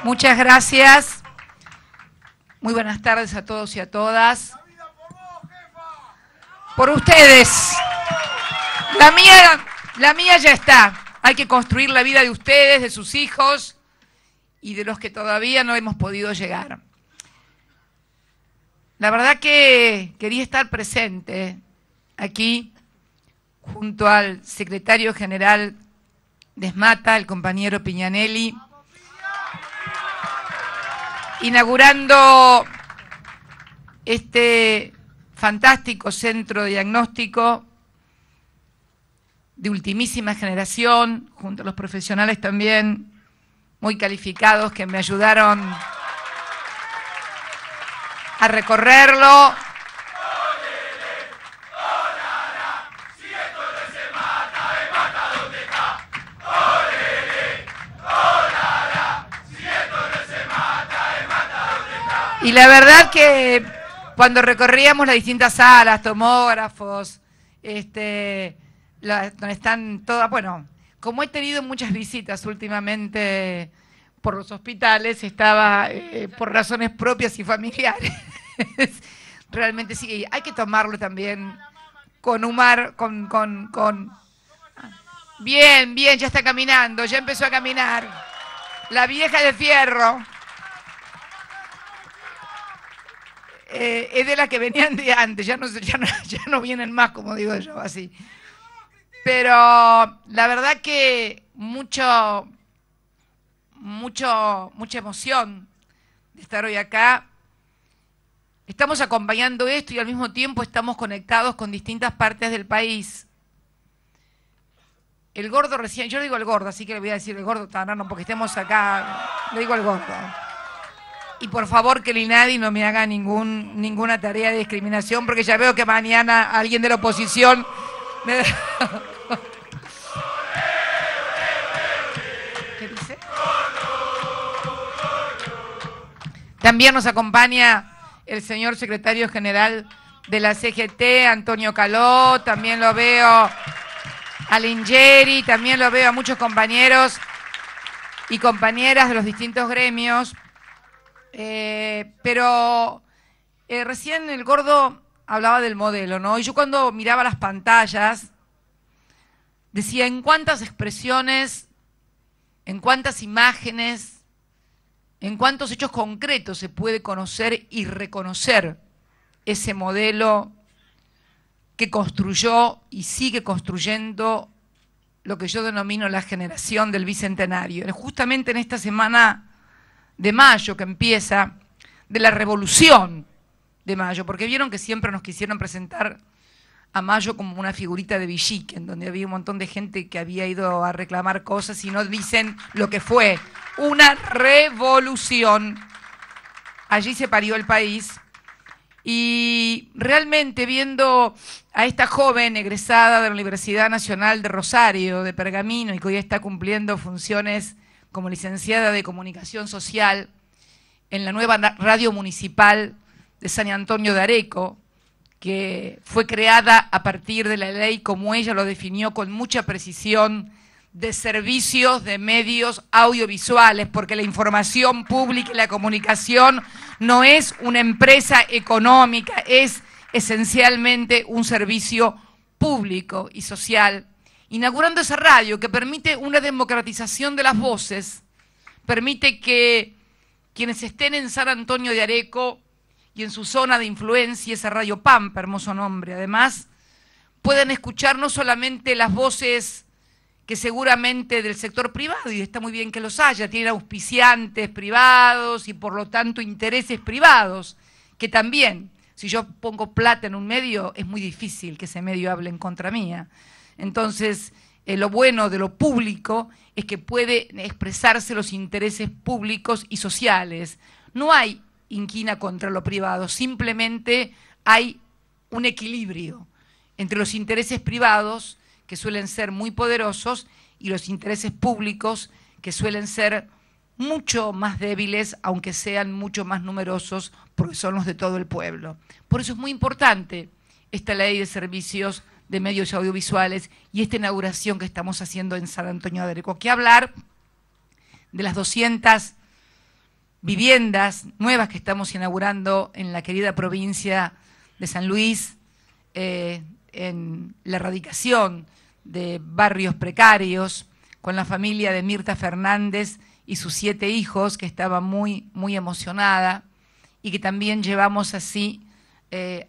Muchas gracias. Muy buenas tardes a todos y a todas. Por ustedes. La mía ya está. Hay que construir la vida de ustedes, de sus hijos y de los que todavía no hemos podido llegar. La verdad que quería estar presente aquí junto al secretario general de ESMATA, el compañero Piñanelli, inaugurando este fantástico centro de diagnóstico de ultimísima generación, junto a los profesionales también muy calificados que me ayudaron a recorrerlo. Y la verdad que cuando recorríamos las distintas salas, tomógrafos, donde están todas, bueno, como he tenido muchas visitas últimamente por los hospitales, estaba por razones propias y familiares. Realmente sí, hay que tomarlo también con humor, Bien, bien, ya está caminando, ya empezó a caminar. La vieja de fierro. Es de las que venían de antes, ya no vienen más, como digo yo, así. Pero la verdad que mucha emoción de estar hoy acá. Estamos acompañando esto y al mismo tiempo estamos conectados con distintas partes del país. El gordo recién, yo le digo el gordo, así que le voy a decir el gordo Tanano, porque estemos acá, le digo el gordo. Y por favor que el INADI no me haga ninguna tarea de discriminación, porque ya veo que mañana alguien de la oposición me... ¿Qué dice? También nos acompaña el señor secretario general de la CGT, Antonio Caló, también lo veo a Lingeri, también lo veo a muchos compañeros y compañeras de los distintos gremios. Pero recién el gordo hablaba del modelo, ¿no? Y yo cuando miraba las pantallas decía en cuántas expresiones, en cuántas imágenes, en cuántos hechos concretos se puede conocer y reconocer ese modelo que construyó y sigue construyendo lo que yo denomino la generación del Bicentenario. Justamente en esta semana de mayo que empieza, de la revolución de Mayo, porque vieron que siempre nos quisieron presentar a Mayo como una figurita de Villique, en donde había un montón de gente que había ido a reclamar cosas y no dicen lo que fue una revolución. Allí se parió el país y realmente viendo a esta joven egresada de la Universidad Nacional de Rosario, de Pergamino, y que hoy está cumpliendo funciones como licenciada de Comunicación Social en la nueva radio municipal de San Antonio de Areco, que fue creada a partir de la ley, como ella lo definió con mucha precisión, de servicios de medios audiovisuales, porque la información pública y la comunicación no es una empresa económica, es esencialmente un servicio público y social, inaugurando esa radio que permite una democratización de las voces, permite que quienes estén en San Antonio de Areco y en su zona de influencia, esa Radio Pampa, hermoso nombre, además, puedan escuchar no solamente las voces que seguramente del sector privado, y está muy bien que los haya, tienen auspiciantes privados y por lo tanto intereses privados, que también, si yo pongo plata en un medio, es muy difícil que ese medio hable en contra mía. Entonces, lo bueno de lo público es que puede expresarse los intereses públicos y sociales. No hay inquina contra lo privado, simplemente hay un equilibrio entre los intereses privados, que suelen ser muy poderosos, y los intereses públicos, que suelen ser mucho más débiles, aunque sean mucho más numerosos, porque son los de todo el pueblo. Por eso es muy importante esta ley de servicios de medios audiovisuales y esta inauguración que estamos haciendo en San Antonio de Areco. Que hablar de las 200 viviendas nuevas que estamos inaugurando en la querida provincia de San Luis, en la erradicación de barrios precarios, con la familia de Mirta Fernández y sus 7 hijos, que estaba muy emocionada, y que también llevamos así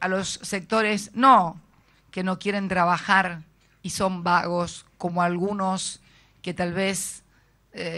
a los sectores, no que no quieren trabajar y son vagos, como algunos que tal vez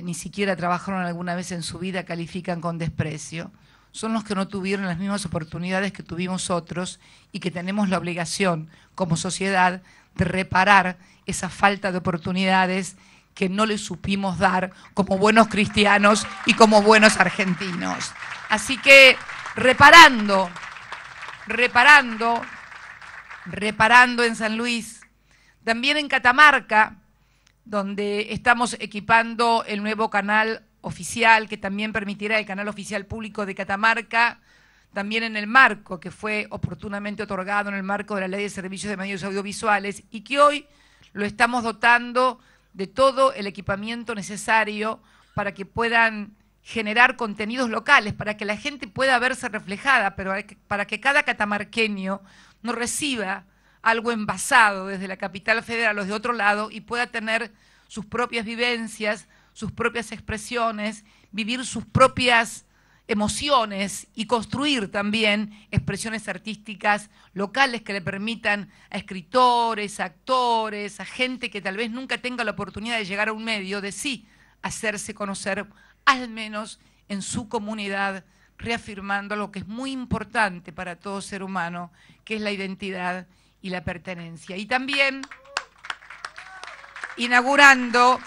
ni siquiera trabajaron alguna vez en su vida, califican con desprecio. Son los que no tuvieron las mismas oportunidades que tuvimos otros y que tenemos la obligación como sociedad de reparar esa falta de oportunidades que no les supimos dar como buenos cristianos y como buenos argentinos. Así que reparando en San Luis, también en Catamarca, donde estamos equipando el nuevo canal oficial, que también permitirá el canal oficial público de Catamarca, también en el marco que fue oportunamente otorgado en el marco de la Ley de Servicios de Medios Audiovisuales, y que hoy lo estamos dotando de todo el equipamiento necesario para que puedan generar contenidos locales, para que la gente pueda verse reflejada, pero para que cada catamarqueño no reciba algo envasado desde la capital federal o de otro lado y pueda tener sus propias vivencias, sus propias expresiones, vivir sus propias emociones y construir también expresiones artísticas locales que le permitan a escritores, a actores, a gente que tal vez nunca tenga la oportunidad de llegar a un medio, de sí hacerse conocer, al menos en su comunidad, reafirmando lo que es muy importante para todo ser humano, que es la identidad y la pertenencia. Y también inaugurando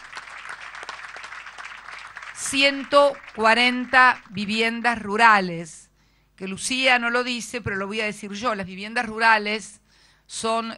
140 viviendas rurales, que Lucía no lo dice, pero lo voy a decir yo. Las viviendas rurales son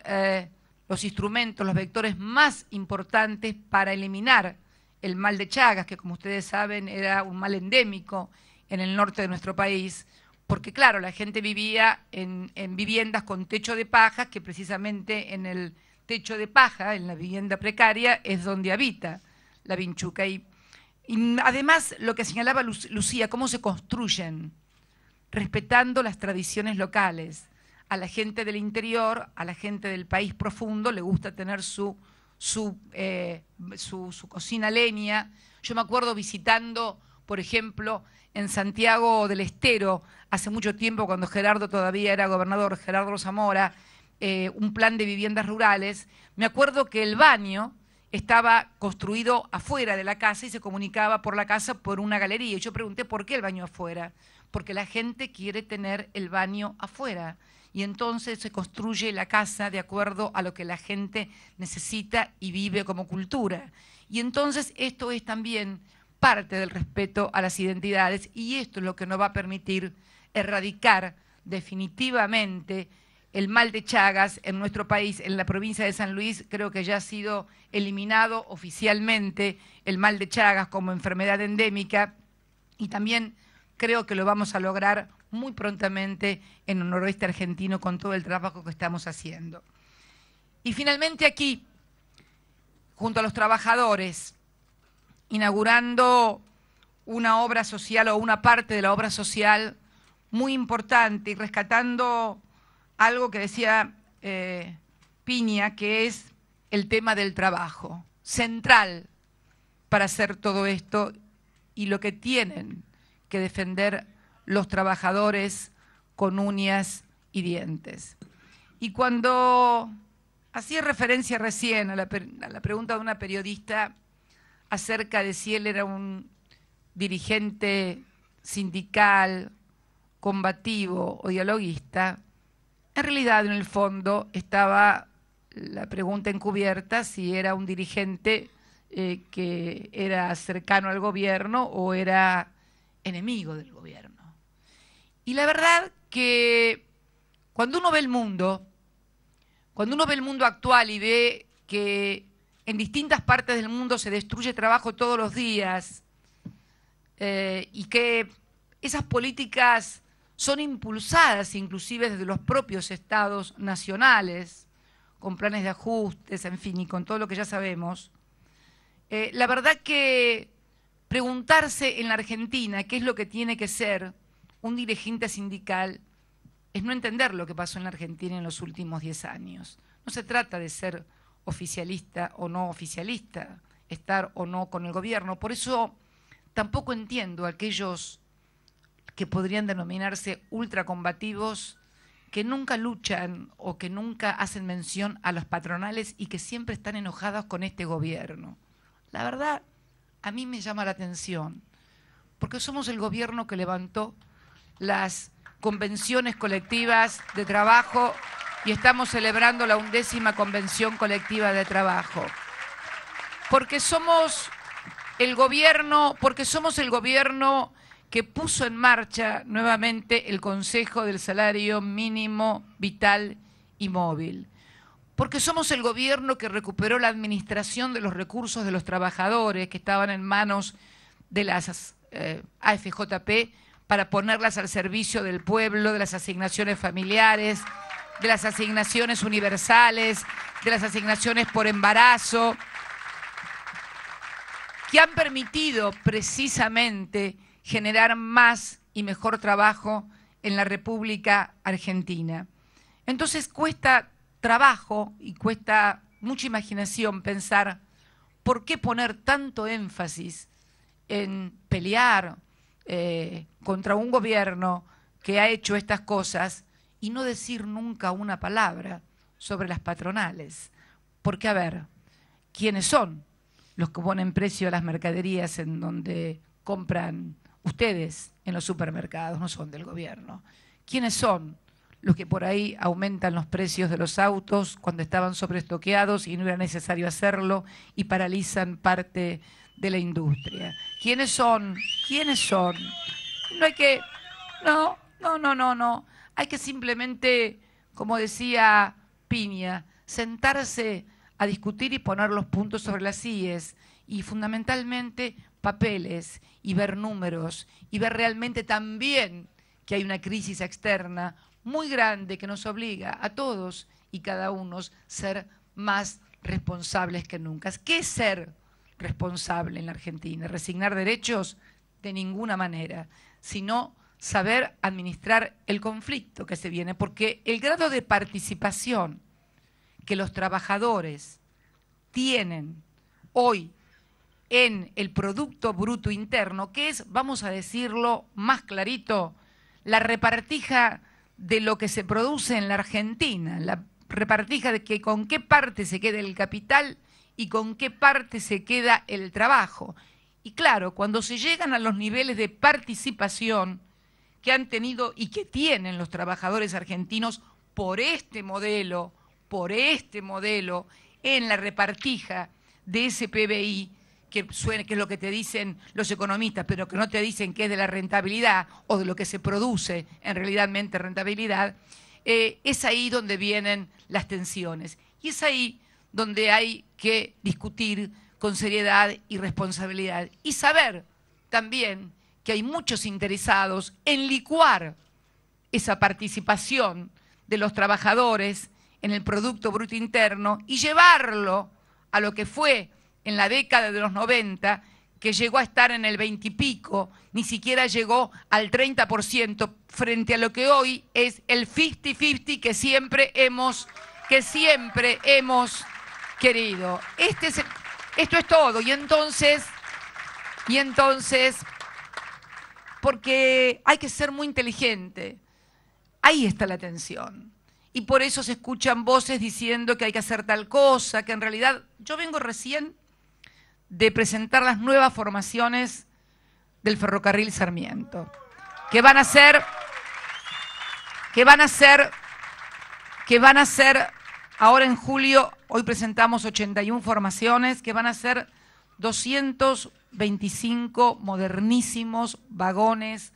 los instrumentos, los vectores más importantes para eliminar el mal de Chagas, que como ustedes saben era un mal endémico en el norte de nuestro país, porque claro, la gente vivía en viviendas con techo de paja, que precisamente en el techo de paja, en la vivienda precaria, es donde habita la vinchuca. Y además, lo que señalaba Lucía, cómo se construyen, respetando las tradiciones locales. A la gente del interior, a la gente del país profundo, le gusta tener su cocina a leña. Yo me acuerdo visitando, por ejemplo, en Santiago del Estero, hace mucho tiempo, cuando Gerardo todavía era gobernador, Gerardo Zamora, un plan de viviendas rurales. Me acuerdo que el baño estaba construido afuera de la casa y se comunicaba por la casa por una galería. Y yo pregunté, ¿por qué el baño afuera? Porque la gente quiere tener el baño afuera. Y entonces se construye la casa de acuerdo a lo que la gente necesita y vive como cultura. Y entonces esto es también parte del respeto a las identidades, y esto es lo que nos va a permitir erradicar definitivamente el mal de Chagas en nuestro país. En la provincia de San Luis creo que ya ha sido eliminado oficialmente el mal de Chagas como enfermedad endémica, y también creo que lo vamos a lograr muy prontamente en el noroeste argentino con todo el trabajo que estamos haciendo. Y finalmente aquí, junto a los trabajadores, inaugurando una obra social o una parte de la obra social muy importante y rescatando algo que decía Piña, que es el tema del trabajo, central para hacer todo esto y lo que tienen que defender los trabajadores con uñas y dientes. Y cuando hacía referencia recién a la pregunta de una periodista acerca de si él era un dirigente sindical, combativo o dialoguista, en realidad en el fondo estaba la pregunta encubierta si era un dirigente que era cercano al gobierno o era enemigo del gobierno. Y la verdad que cuando uno ve el mundo actual y ve que en distintas partes del mundo se destruye trabajo todos los días y que esas políticas son impulsadas inclusive desde los propios estados nacionales, con planes de ajustes, en fin, y con todo lo que ya sabemos, la verdad que Preguntarse en la Argentina qué es lo que tiene que ser un dirigente sindical es no entender lo que pasó en la Argentina en los últimos 10 años. No se trata de ser oficialista o no oficialista, estar o no con el gobierno. Por eso tampoco entiendo a aquellos que podrían denominarse ultracombativos, que nunca luchan o que nunca hacen mención a los patronales y que siempre están enojados con este gobierno. La verdad, a mí me llama la atención, porque somos el gobierno que levantó las convenciones colectivas de trabajo y estamos celebrando la 11ª convención colectiva de trabajo. Porque somos el gobierno que puso en marcha nuevamente el Consejo del Salario Mínimo Vital y Móvil. Porque somos el gobierno que recuperó la administración de los recursos de los trabajadores que estaban en manos de las AFJP para ponerlas al servicio del pueblo, de las asignaciones familiares, de las asignaciones universales, de las asignaciones por embarazo, que han permitido precisamente generar más y mejor trabajo en la República Argentina. Entonces cuesta trabajo y cuesta mucha imaginación pensar por qué poner tanto énfasis en pelear contra un gobierno que ha hecho estas cosas y no decir nunca una palabra sobre las patronales. Porque, a ver, ¿quiénes son los que ponen precio a las mercaderías en donde compran ustedes en los supermercados? No son del gobierno. ¿Quiénes son los que por ahí aumentan los precios de los autos cuando estaban sobreestoqueados y no era necesario hacerlo y paralizan parte de la industria? ¿Quiénes son? ¿Quiénes son? No hay que... No. Hay que simplemente, como decía Piña, sentarse a discutir y poner los puntos sobre las íes y fundamentalmente papeles y ver números y ver realmente también que hay una crisis externa muy grande que nos obliga a todos y cada uno a ser más responsables que nunca. ¿Qué es ser responsable en la Argentina? ¿Resignar derechos? De ninguna manera, sino saber administrar el conflicto que se viene, porque el grado de participación que los trabajadores tienen hoy en el Producto Bruto Interno, que es, vamos a decirlo más clarito, la repartija de lo que se produce en la Argentina, la repartija de que con qué parte se queda el capital y con qué parte se queda el trabajo. Y claro, cuando se llegan a los niveles de participación que han tenido y que tienen los trabajadores argentinos por este modelo en la repartija de ese PBI, que es lo que te dicen los economistas, pero que no te dicen que es de la rentabilidad o de lo que se produce en realmente rentabilidad, es ahí donde vienen las tensiones. Y es ahí donde hay que discutir con seriedad y responsabilidad. Y saber también que hay muchos interesados en licuar esa participación de los trabajadores en el Producto Bruto Interno y llevarlo a lo que fue en la década de los 90, que llegó a estar en el 20 y pico, ni siquiera llegó al 30%, frente a lo que hoy es el 50-50 que siempre hemos querido. Esto es todo. Y entonces, porque hay que ser muy inteligente, ahí está la tensión. Y por eso se escuchan voces diciendo que hay que hacer tal cosa, que en realidad yo vengo recién de presentar las nuevas formaciones del Ferrocarril Sarmiento, que van a ser ahora en julio, hoy presentamos 81 formaciones, que van a ser 225 modernísimos vagones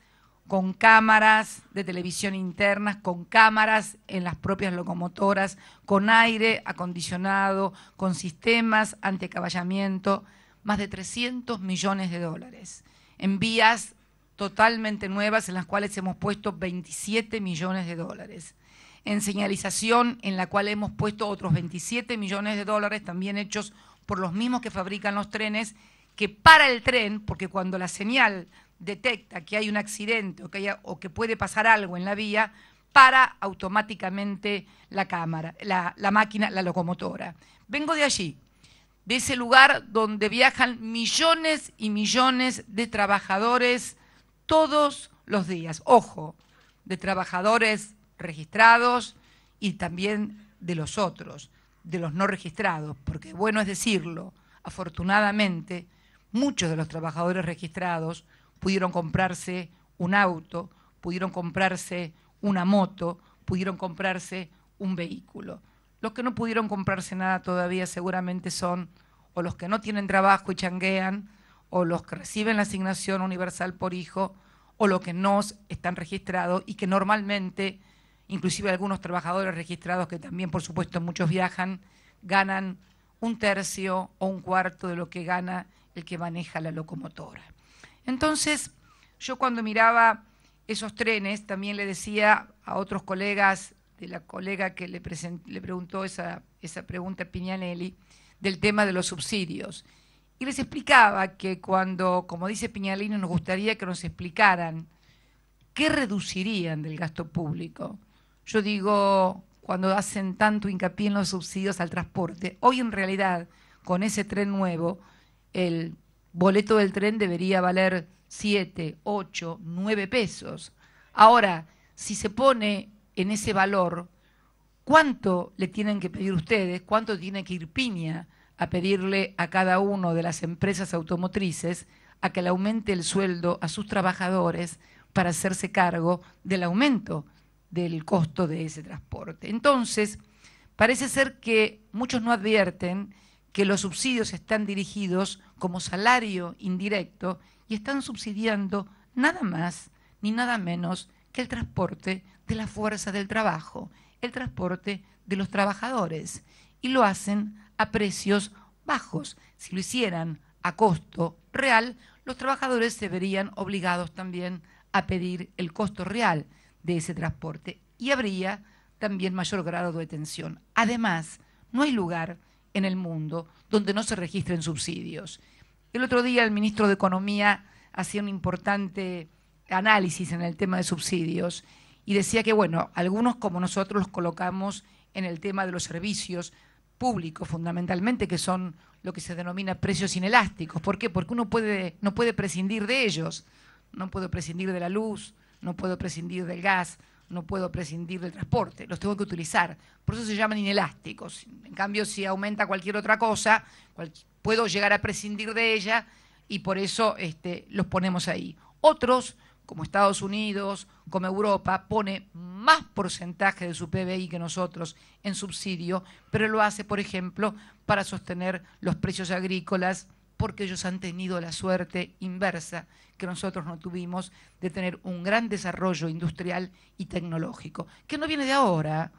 con cámaras de televisión internas, con cámaras en las propias locomotoras, con aire acondicionado, con sistemas antiacaballamiento, más de 300 millones de dólares, en vías totalmente nuevas en las cuales hemos puesto 27 millones de dólares, en señalización en la cual hemos puesto otros 27 millones de dólares, también hechos por los mismos que fabrican los trenes, que para el tren, porque cuando la señal detecta que hay un accidente o que puede pasar algo en la vía, para automáticamente la máquina, la locomotora. Vengo de allí, de ese lugar donde viajan millones y millones de trabajadores todos los días. Ojo, de trabajadores registrados y también de los otros, de los no registrados, porque bueno es decirlo, afortunadamente, muchos de los trabajadores registrados pudieron comprarse un auto, pudieron comprarse una moto, pudieron comprarse un vehículo. Los que no pudieron comprarse nada todavía seguramente son o los que no tienen trabajo y changuean, o los que reciben la asignación universal por hijo, o los que no están registrados y que normalmente, inclusive algunos trabajadores registrados que también por supuesto muchos viajan, ganan un tercio o un cuarto de lo que gana el que maneja la locomotora. Entonces, yo cuando miraba esos trenes, también le decía a otros colegas, de la colega que le preguntó esa pregunta a Piñanelli, del tema de los subsidios. Y les explicaba que cuando, como dice Piñanelli, nos gustaría que nos explicaran qué reducirían del gasto público. Yo digo, cuando hacen tanto hincapié en los subsidios al transporte, hoy en realidad, con ese tren nuevo, el boleto del tren debería valer 7, 8, 9 pesos. Ahora, si se pone en ese valor, ¿cuánto le tienen que pedir ustedes? ¿Cuánto tiene que ir Piña a pedirle a cada una de las empresas automotrices a que le aumente el sueldo a sus trabajadores para hacerse cargo del aumento del costo de ese transporte? Entonces, parece ser que muchos no advierten que los subsidios están dirigidos como salario indirecto y están subsidiando nada más ni nada menos que el transporte de la fuerza del trabajo, el transporte de los trabajadores, y lo hacen a precios bajos. Si lo hicieran a costo real, los trabajadores se verían obligados también a pedir el costo real de ese transporte y habría también mayor grado de detención. Además, no hay lugar en el mundo donde no se registren subsidios. El otro día el ministro de Economía hacía un importante análisis en el tema de subsidios y decía que, bueno, algunos como nosotros los colocamos en el tema de los servicios públicos fundamentalmente, que son lo que se denomina precios inelásticos. ¿Por qué? Porque uno no puede prescindir de ellos. No puedo prescindir de la luz, no puedo prescindir del gas, no puedo prescindir del transporte, los tengo que utilizar. Por eso se llaman inelásticos. En cambio, si aumenta cualquier otra cosa, puedo llegar a prescindir de ella y por eso los ponemos ahí. Otros, como Estados Unidos, como Europa, pone más porcentaje de su PBI que nosotros en subsidio, pero lo hace, por ejemplo, para sostener los precios agrícolas, porque ellos han tenido la suerte inversa que nosotros no tuvimos de tener un gran desarrollo industrial y tecnológico, que no viene de ahora,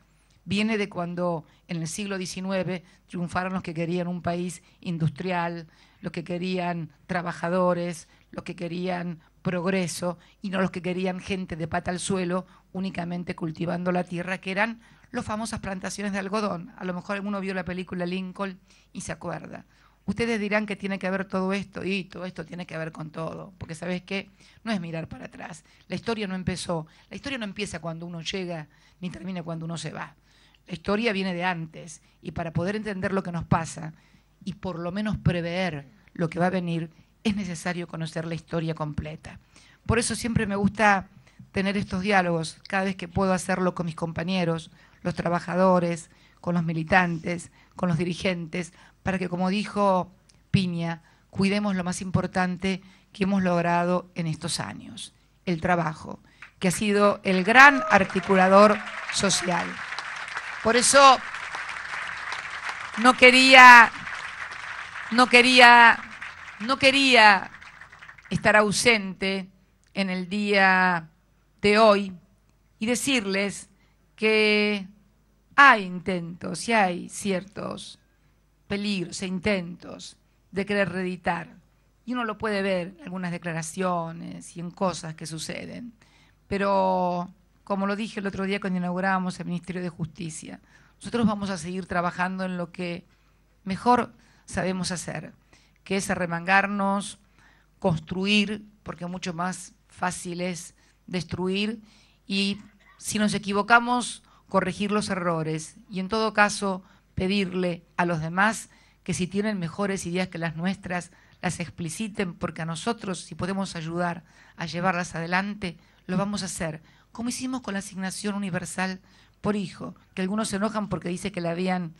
viene de cuando en el siglo XIX triunfaron los que querían un país industrial, los que querían trabajadores, los que querían progreso y no los que querían gente de pata al suelo únicamente cultivando la tierra, que eran las famosas plantaciones de algodón. A lo mejor alguno vio la película Lincoln y se acuerda. Ustedes dirán que tiene que ver todo esto, y todo esto tiene que ver con todo, porque ¿sabes qué? No es mirar para atrás. La historia no empezó, la historia no empieza cuando uno llega, ni termina cuando uno se va. La historia viene de antes, y para poder entender lo que nos pasa, y por lo menos prever lo que va a venir, es necesario conocer la historia completa. Por eso siempre me gusta tener estos diálogos, cada vez que puedo hacerlo con mis compañeros, los trabajadores, con los militantes, con los dirigentes, para que, como dijo Piña, cuidemos lo más importante que hemos logrado en estos años, el trabajo, que ha sido el gran articulador social. Por eso no quería estar ausente en el día de hoy y decirles que hay intentos y hay ciertos peligros e intentos de querer reeditar. Y uno lo puede ver en algunas declaraciones y en cosas que suceden. Pero, como lo dije el otro día cuando inaugurábamos el Ministerio de Justicia, nosotros vamos a seguir trabajando en lo que mejor sabemos hacer, que es arremangarnos, construir, porque mucho más fácil es destruir, y si nos equivocamos, corregir los errores, y en todo caso pedirle a los demás que si tienen mejores ideas que las nuestras, las expliciten, porque a nosotros, si podemos ayudar a llevarlas adelante, lo vamos a hacer, como hicimos con la asignación universal por hijo, que algunos se enojan porque dice que la habían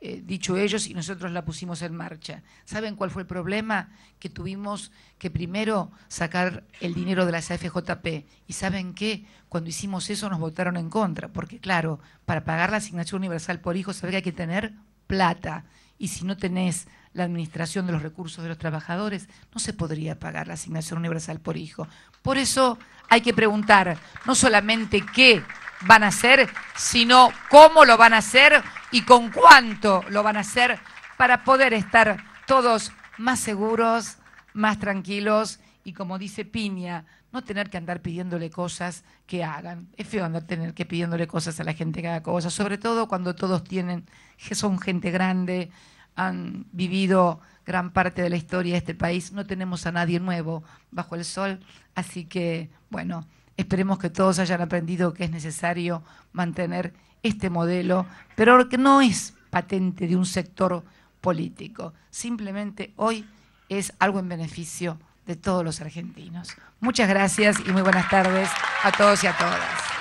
dicho ellos y nosotros la pusimos en marcha. ¿Saben cuál fue el problema? Que tuvimos que primero sacar el dinero de las AFJP. ¿Y saben qué? Cuando hicimos eso nos votaron en contra, porque claro, para pagar la asignación universal por hijo, sabe que hay que tener plata. Y si no tenés la administración de los recursos de los trabajadores, no se podría pagar la asignación universal por hijo. Por eso hay que preguntar no solamente qué van a hacer, sino cómo lo van a hacer y con cuánto lo van a hacer para poder estar todos más seguros, más tranquilos y, como dice Piña, no tener que andar pidiéndole cosas que hagan. Es feo andar tener que pidiéndole cosas a la gente que haga cosas, sobre todo cuando todos son gente grande, han vivido gran parte de la historia de este país, no tenemos a nadie nuevo bajo el sol, así que, bueno, esperemos que todos hayan aprendido que es necesario mantener este modelo, pero que no es patente de un sector político, simplemente hoy es algo en beneficio de todos los argentinos. Muchas gracias y muy buenas tardes a todos y a todas.